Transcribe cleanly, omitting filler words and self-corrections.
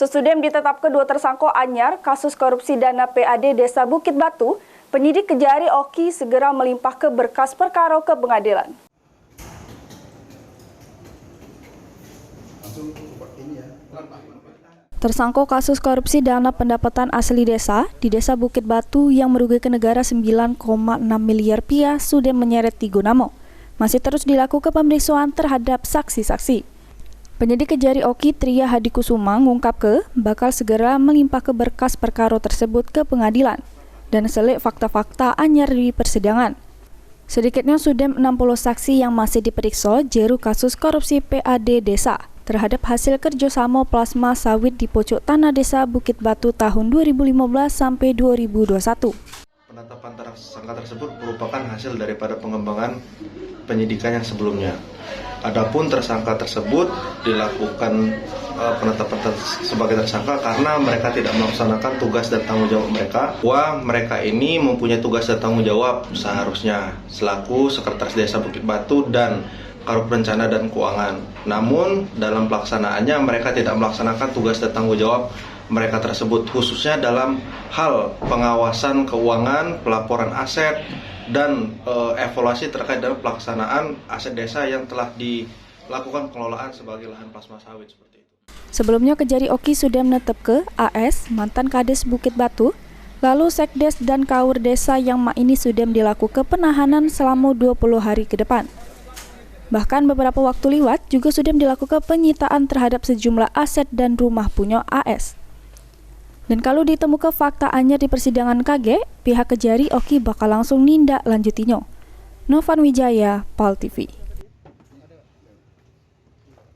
Sesudem ditetapkan 2 tersangka anyar kasus korupsi dana PAD Desa Bukit Batu, penyidik Kejari Oki segera melimpah ke berkas perkara ke pengadilan. Tersangka kasus korupsi dana pendapatan asli desa di Desa Bukit Batu yang merugikan negara 9,6 miliar rupiah sudah menyeret 3 nama. Masih terus dilakukan pemeriksaan terhadap saksi-saksi. Penyidik Kejari Oki Tria Hadikusuma mengungkap bakal segera melimpah ke berkas perkara tersebut ke pengadilan dan selik fakta-fakta anyar di persidangan. Sedikitnya sudah 60 saksi yang masih diperiksa jeru kasus korupsi PAD Desa terhadap hasil kerjasama plasma sawit di pojok tanah Desa Bukit Batu tahun 2015 sampai 2021. Penetapan tersangka tersebut merupakan hasil daripada pengembangan penyidikan yang sebelumnya. Adapun tersangka tersebut dilakukan penetapan sebagai tersangka karena mereka tidak melaksanakan tugas dan tanggung jawab mereka. Bahwa mereka ini mempunyai tugas dan tanggung jawab seharusnya selaku Sekretaris Desa Bukit Batu dan Kadrop Rencana dan Keuangan. Namun dalam pelaksanaannya mereka tidak melaksanakan tugas dan tanggung jawab mereka tersebut, khususnya dalam hal pengawasan keuangan, pelaporan aset, dan evaluasi terkait dengan pelaksanaan aset desa yang telah dilakukan pengelolaan sebagai lahan plasma sawit seperti itu. Sebelumnya Kejari Oki sudah menetapkan AS, mantan Kades Bukit Batu, lalu Sekdes dan Kaur Desa yang ini sudah dilakukan penahanan selama 20 hari ke depan. Bahkan beberapa waktu lewat juga sudah dilakukan penyitaan terhadap sejumlah aset dan rumah punya AS. Dan kalau ditemukan fakta anyar di persidangan KG, pihak Kejari Oki bakal langsung nindak lanjutinya. Novan Wijaya, PAL TV.